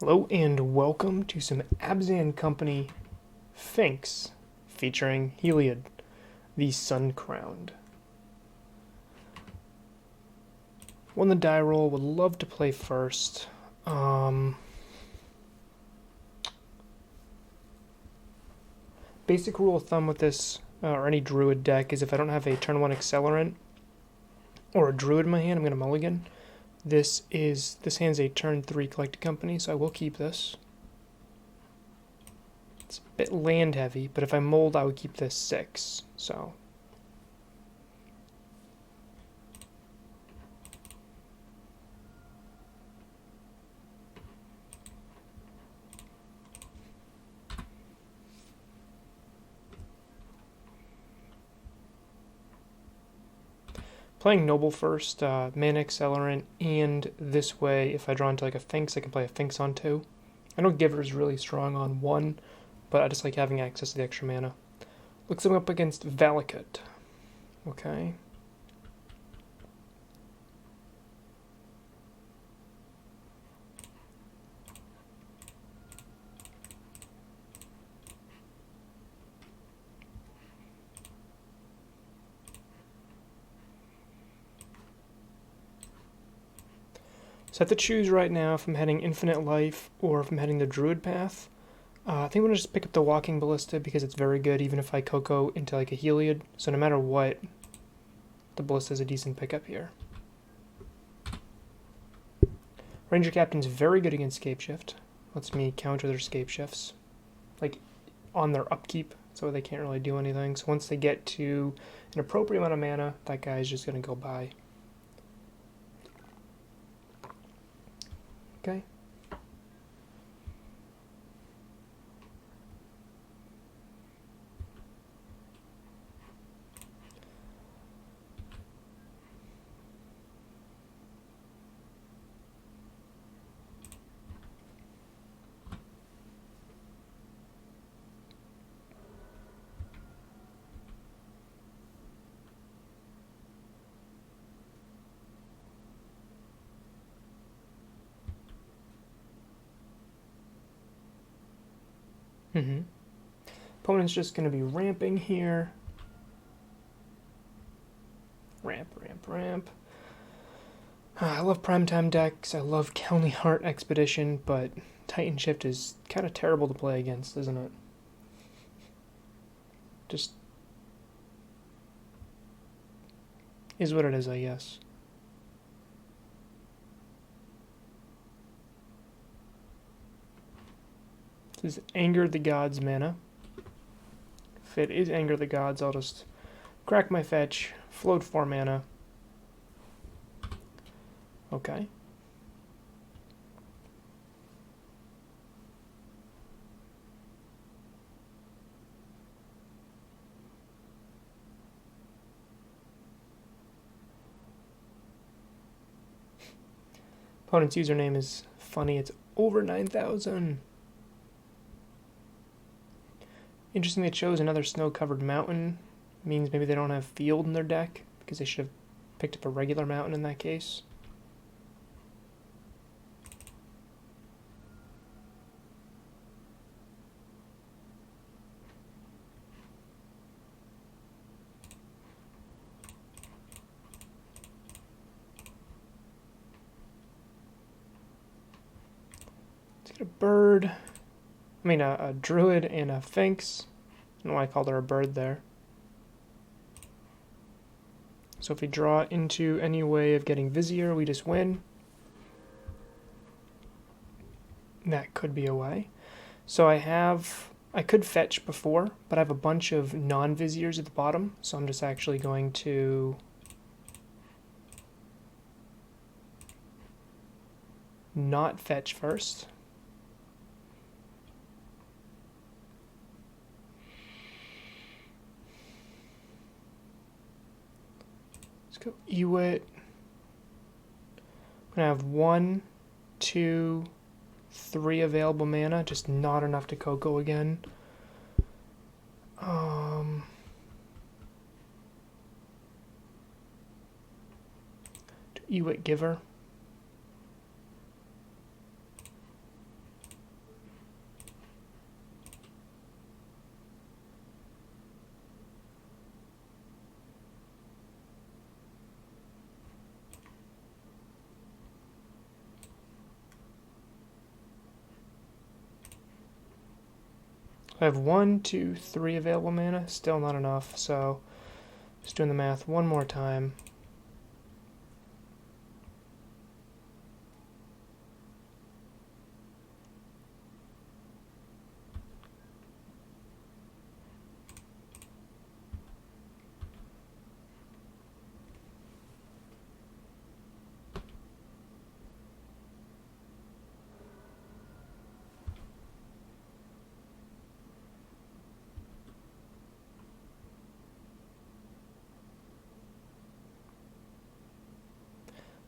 Hello and welcome to some Abzan Company Finks featuring Heliod, the Sun Crowned. Won the die roll, would love to play first. Basic rule of thumb with this, or any Druid deck, is if I don't have a turn 1 Accelerant or a Druid in my hand, I'm going to mulligan. This hand's a turn 3 Collected Company, so I will keep this. It's a bit land heavy, but if I mold, I would keep this 6, so. Playing Noble first, Mana Accelerant, and this way, if I draw into like a Finks, I can play a Finks on 2. I know Giver is really strong on 1, but I just like having access to the extra mana. Looks like I'm up against Valakut. Okay. So I have to choose right now if I'm heading Infinite Life or if I'm heading the Druid path. I think I'm going to just pick up the Walking Ballista because it's very good even if I Coco into like a Heliod. So no matter what, the Ballista is a decent pickup here. Ranger Captain's very good against Scapeshift. Lets me counter their Scapeshifts. Like on their upkeep, so they can't really do anything. So once they get to an appropriate amount of mana, that guy's just going to go by. Okay. Opponent's just going to be ramping here. Ramp, ramp, ramp. I love primetime decks. I love County Heart Expedition, but Titanshift is kind of terrible to play against, isn't it? Just is what it is, I guess. This is Anger the Gods mana. If it is Anger the Gods, I'll just crack my fetch, float 4 mana. Okay. Opponent's username is funny. It's over 9,000. Interesting they chose another snow-covered mountain. Means maybe they don't have field in their deck, because they should have picked up a regular mountain in that case. Let's get a bird. I mean, a Druid and a Finks. I don't know why I called her a bird there. So if we draw into any way of getting Vizier, we just win. That could be a way. So I could fetch before, but I have a bunch of non-Viziers at the bottom, so I'm just actually going to not fetch first. Let's go Ewit. I'm gonna have 1, 2, 3 available mana, just not enough to Coco again. Ewit Giver. I have 1, 2, 3 available mana. Still not enough, so just doing the math one more time.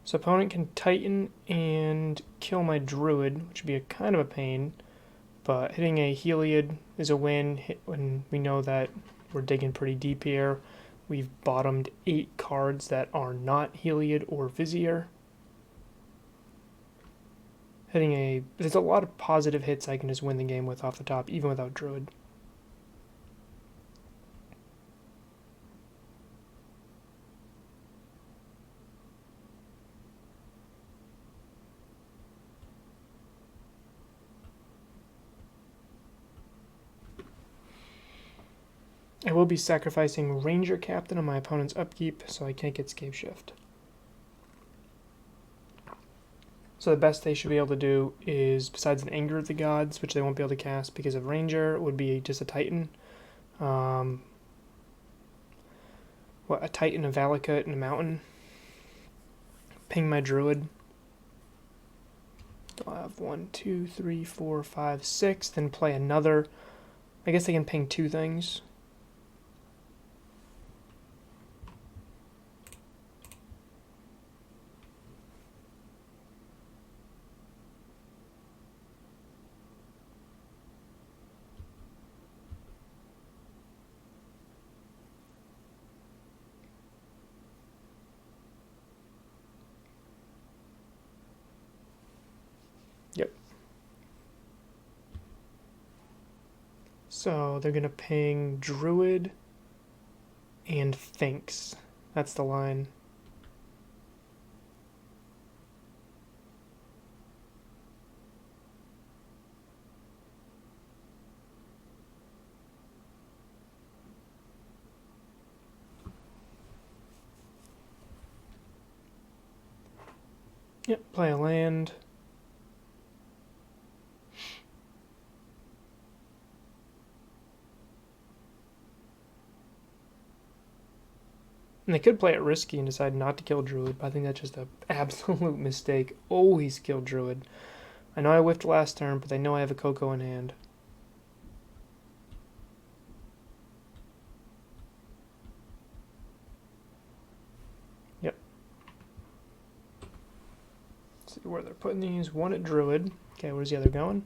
So opponent can Titan and kill my Druid, which would be a kind of a pain, but hitting a Heliod is a win when we know that we're digging pretty deep here. We've bottomed 8 cards that are not Heliod or Vizier. There's a lot of positive hits I can just win the game with off the top, even without Druid. I will be sacrificing Ranger Captain on my opponent's upkeep, so I can't get Scapeshift. So the best they should be able to do is, besides an Anger of the Gods, which they won't be able to cast because of Ranger, would be just a Titan. A Titan, a Valakut, and a Mountain. Ping my Druid. I'll have 1, 2, 3, 4, 5, 6, then play another. I guess they can ping 2 things. Yep. So they're going to ping Druid and Finks. That's the line. Yep, play a land. And they could play it risky and decide not to kill Druid, but I think that's just an absolute mistake. Always kill Druid. I know I whiffed last turn, but they know I have a Coco in hand. Yep. Let's see where they're putting these. One at Druid. Okay, where's the other going?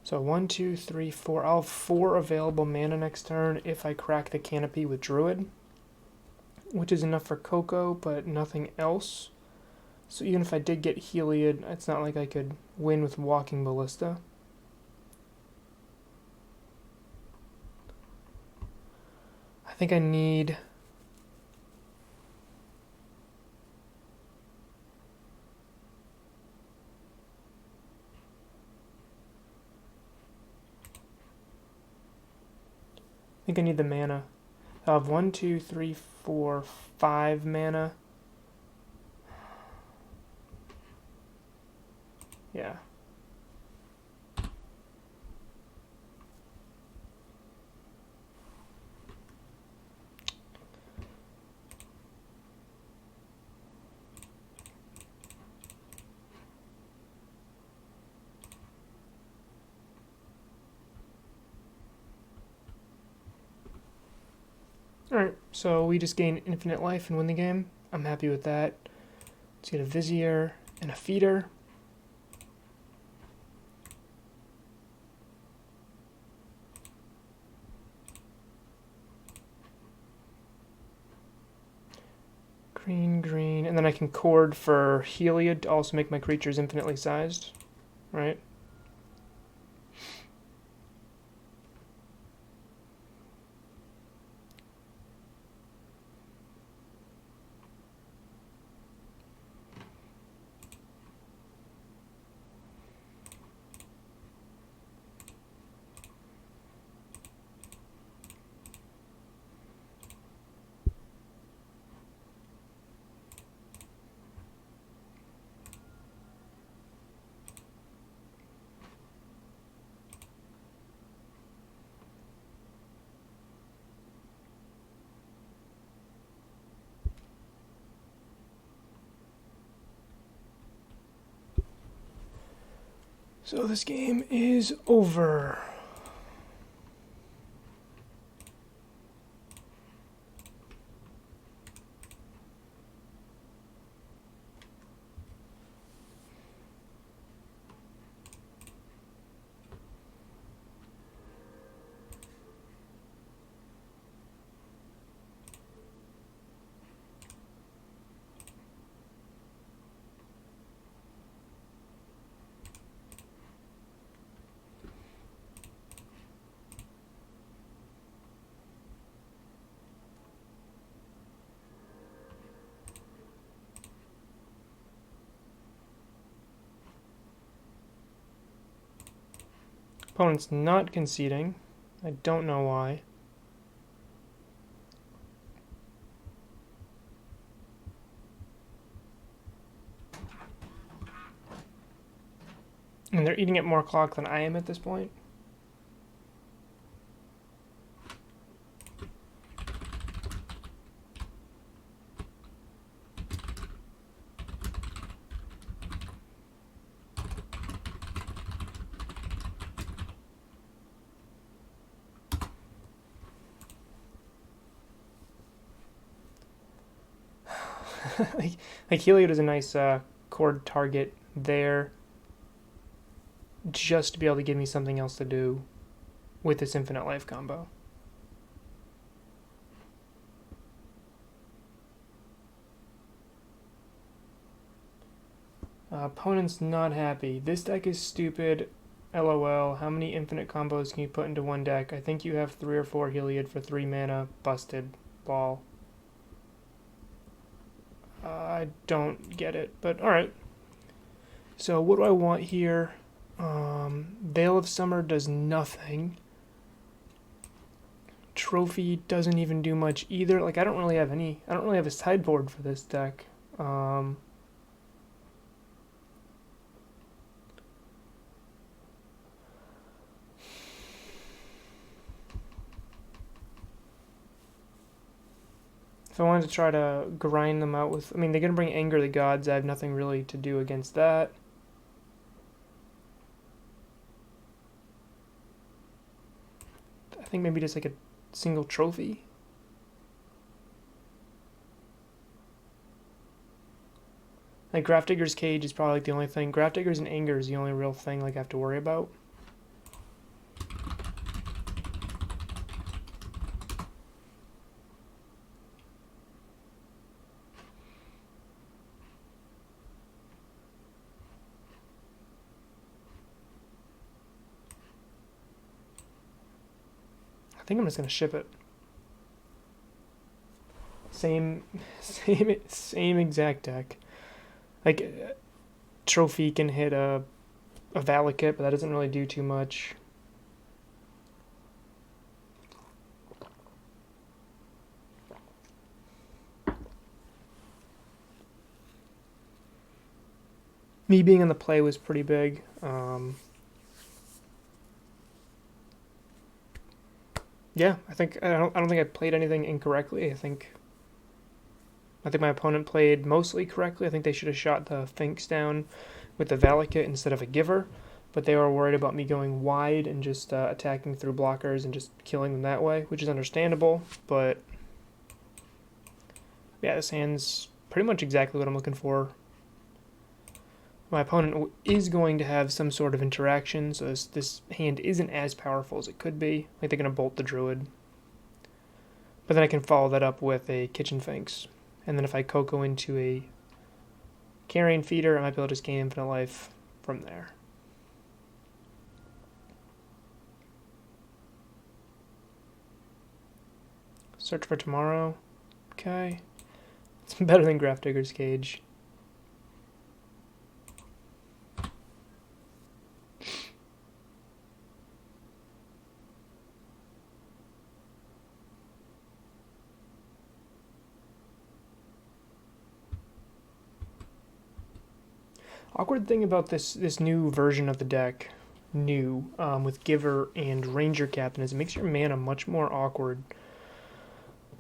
So 1, 2, 3, 4. I'll have 4 available mana next turn if I crack the Canopy with Druid, which is enough for Coco, but nothing else. So even if I did get Heliod, it's not like I could win with Walking Ballista. I think I need... the mana. I'll have 1, 2, 3, 4, 5 mana. Yeah. Alright, so we just gain infinite life and win the game. I'm happy with that. Let's get a Vizier and a Feeder. Green, green, and then I can chord for Heliod to also make my creatures infinitely sized, right? So this game is over. Opponent's not conceding. I don't know why. And they're eating up more clock than I am at this point. like Heliod is a nice chord target there, just to be able to give me something else to do with this infinite life combo. Opponent's not happy. This deck is stupid. LOL. How many infinite combos can you put into one deck? I think you have 3 or 4 Heliod for 3 mana. Busted. Ball. I don't get it, but alright. So what do I want here? Veil of Summer does nothing. Trophy doesn't even do much either. Like, I don't really have a sideboard for this deck. If I wanted to try to grind them out with... I mean, they're going to bring Anger of the Gods. I have nothing really to do against that. I think maybe just like a single trophy. Like, Grafdigger's Cage is probably like the only thing. Grafdigger's and Anger is the only real thing like I have to worry about. I think I'm just gonna ship it. Same exact deck. Like, Trophy can hit a Valakut, but that doesn't really do too much. Me being on the play was pretty big. Yeah, I don't think I played anything incorrectly. I think my opponent played mostly correctly. I think they should have shot the Finks down with the Valakut instead of a Giver, but they were worried about me going wide and just attacking through blockers and just killing them that way, which is understandable, but yeah, this hand's pretty much exactly what I'm looking for. My opponent is going to have some sort of interaction, so this hand isn't as powerful as it could be. Like, they're going to bolt the Druid. But then I can follow that up with a Kitchen Finks. And then if I Coco into a Carrion Feeder, I might be able to just gain infinite life from there. Search for Tomorrow. Okay. It's better than Grafdigger's Cage. Awkward thing about this new version of the deck, with Giver and Ranger Captain, is it makes your mana much more awkward.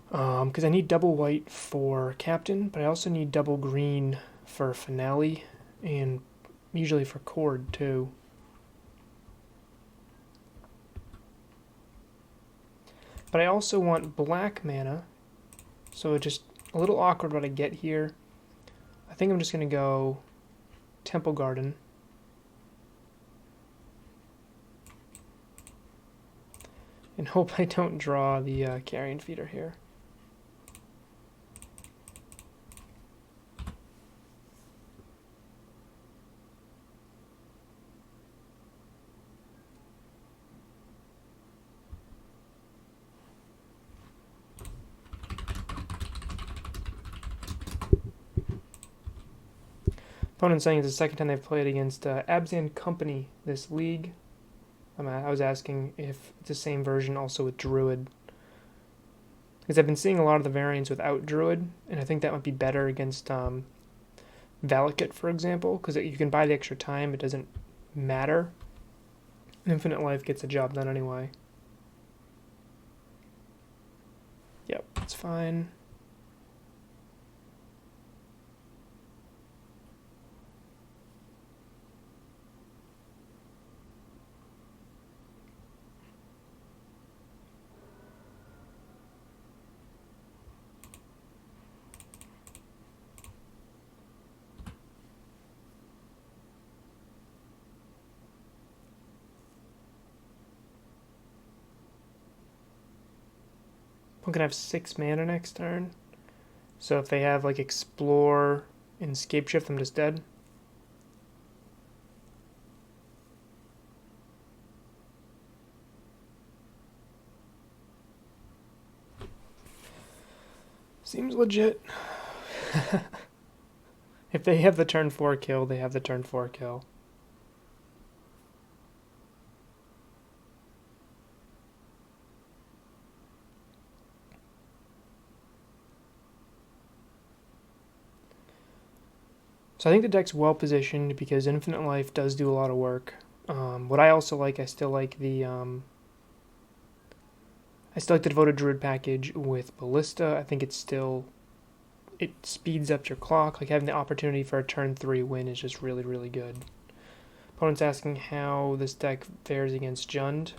Because I need double white for Captain, but I also need double green for Finale, and usually for Chord too. But I also want black mana, so it's just a little awkward what I get here. I think I'm just going to go Temple Garden. And hope I don't draw the Carrion Feeder here. Opponent saying it's the second time they've played against Abzan Company this league. I was asking if it's the same version also with Druid. Because I've been seeing a lot of the variants without Druid, and I think that might be better against Valakut, for example, because you can buy the extra time, it doesn't matter. Infinite Life gets the job done anyway. Yep, that's fine. I'm gonna have 6 mana next turn. So if they have like Explore and Scapeshift, I'm just dead. Seems legit. If they have the turn 4 kill, they have the turn 4 kill. So I think the deck's well positioned because Infinite Life does do a lot of work. What I also like, I still like the Devoted Druid package with Ballista. I think it speeds up your clock. Like having the opportunity for a turn 3 win is just really, really good. Opponent's asking how this deck fares against Jund.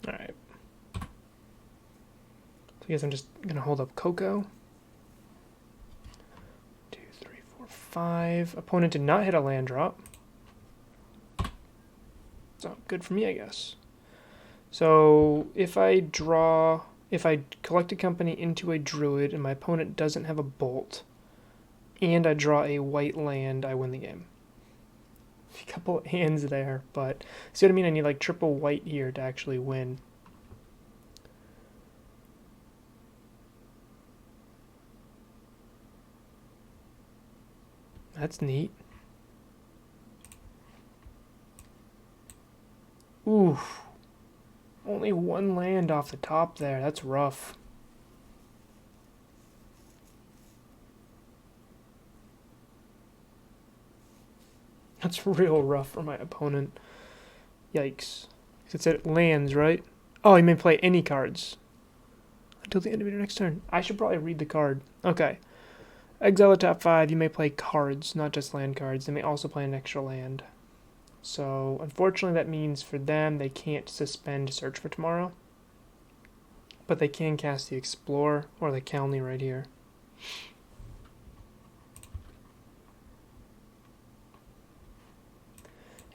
Alright. So I guess I'm just going to hold up Coco. 2, 3, 4, 5. Opponent did not hit a land drop. So good for me, I guess. So if I collect a company into a Druid and my opponent doesn't have a Bolt, and I draw a white land, I win the game. A couple of hands there, but see what I mean? I need like triple white here to actually win. That's neat. Oof. Only one land off the top there. That's rough. That's real rough for my opponent. Yikes. It said lands, right? Oh, you may play any cards until the end of your next turn. I should probably read the card. Okay. Exile the top 5. You may play cards, not just land cards. They may also play an extra land. So, unfortunately, that means for them, they can't suspend Search for Tomorrow. But they can cast the Explore or the Calney right here.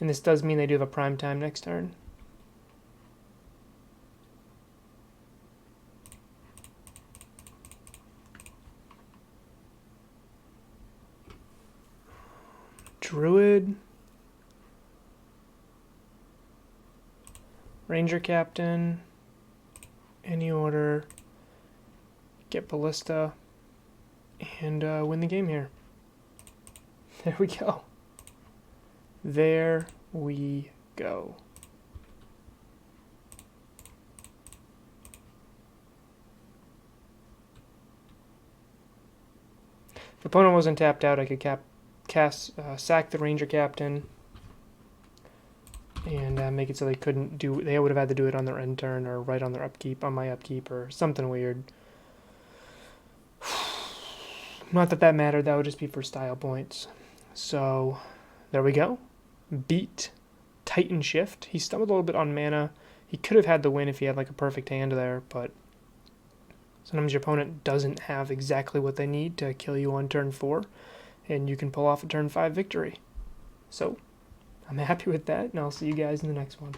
And this does mean they do have a prime time next turn. Druid. Ranger Captain. Any order. Get Ballista. And win the game here. There we go. There we go. If the opponent wasn't tapped out, I could sack the Ranger Captain, and make it so they couldn't do. They would have had to do it on their end turn or right on their upkeep, on my upkeep, or something weird. Not that that mattered. That would just be for style points. So there we go. Beat Titanshift. He stumbled a little bit on mana. He could have had the win if he had like a perfect hand there, but sometimes your opponent doesn't have exactly what they need to kill you on turn 4, and you can pull off a turn 5 victory. So I'm happy with that, and I'll see you guys in the next one.